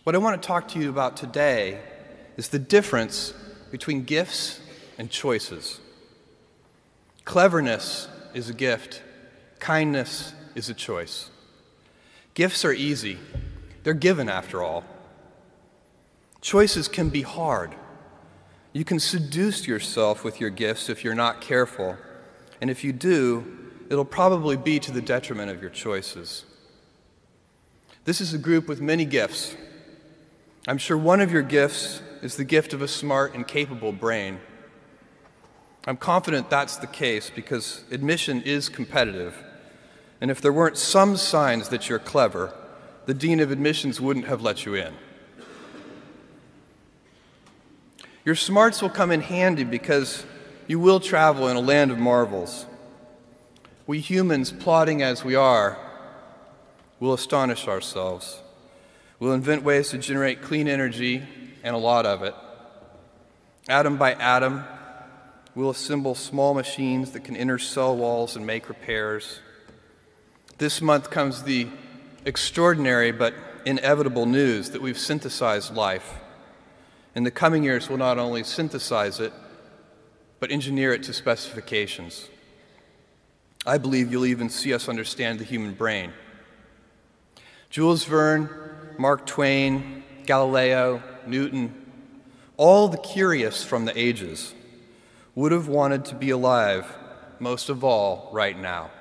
What I want to talk to you about today is the difference between gifts and choices. Cleverness is a gift. Kindness is a choice. Gifts are easy. They're given, after all. Choices can be hard. You can seduce yourself with your gifts if you're not careful, and if you do, it'll probably be to the detriment of your choices. This is a group with many gifts. I'm sure one of your gifts is the gift of a smart and capable brain. I'm confident that's the case because admission is competitive, and if there weren't some signs that you're clever, the dean of admissions wouldn't have let you in. Your smarts will come in handy because you will travel in a land of marvels. We humans, plodding as we are, will astonish ourselves. We'll invent ways to generate clean energy, and a lot of it. Atom by atom, we'll assemble small machines that can enter cell walls and make repairs. This month comes the extraordinary but inevitable news that we've synthesized life. In the coming years, we'll not only synthesize it, but engineer it to specifications. I believe you'll even see us understand the human brain. Jules Verne, Mark Twain, Galileo, Newton, all the curious from the ages would have wanted to be alive, most of all, right now.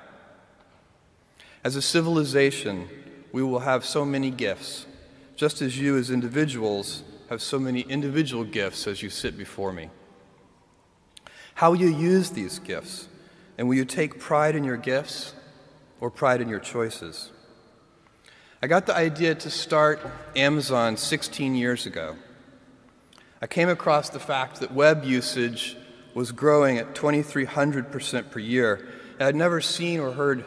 As a civilization, we will have so many gifts, just as you as individuals have so many individual gifts as you sit before me. How will you use these gifts? And will you take pride in your gifts or pride in your choices? I got the idea to start Amazon 16 years ago. I came across the fact that web usage was growing at 2,300% per year. I had never seen or heard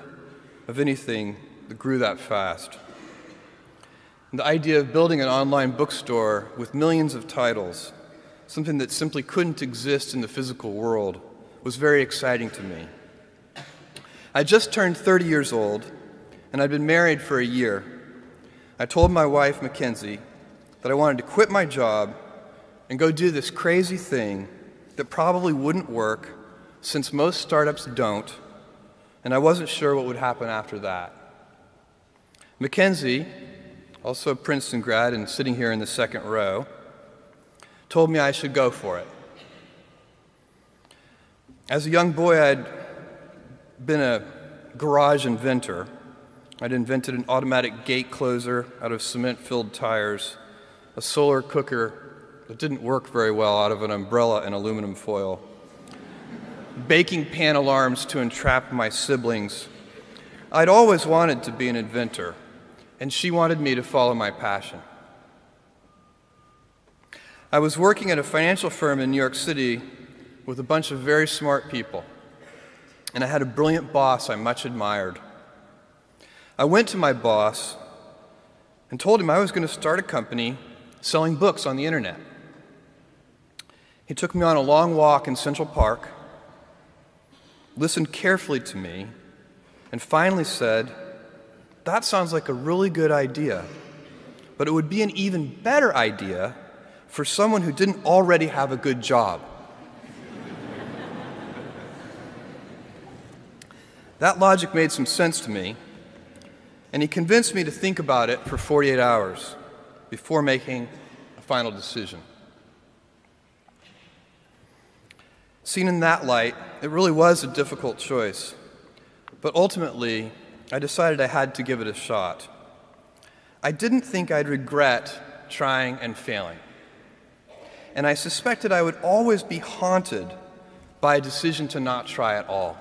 of anything that grew that fast. And the idea of building an online bookstore with millions of titles, something that simply couldn't exist in the physical world, was very exciting to me. I just turned 30 years old, and I'd been married for a year. I told my wife, Mackenzie, that I wanted to quit my job and go do this crazy thing that probably wouldn't work, since most startups don't, and I wasn't sure what would happen after that. Mackenzie, also a Princeton grad and sitting here in the second row, told me I should go for it. As a young boy, I'd been a garage inventor. I'd invented an automatic gate closer out of cement-filled tires, a solar cooker that didn't work very well out of an umbrella and aluminum foil, baking pan alarms to entrap my siblings. I'd always wanted to be an inventor, and she wanted me to follow my passion. I was working at a financial firm in New York City with a bunch of very smart people, and I had a brilliant boss I much admired. I went to my boss and told him I was going to start a company selling books on the internet. He took me on a long walk in Central Park, listened carefully to me, and finally said, "That sounds like a really good idea, but it would be an even better idea for someone who didn't already have a good job." That logic made some sense to me, and he convinced me to think about it for 48 hours before making a final decision. Seen in that light, it really was a difficult choice, but ultimately, I decided I had to give it a shot. I didn't think I'd regret trying and failing, and I suspected I would always be haunted by a decision to not try at all.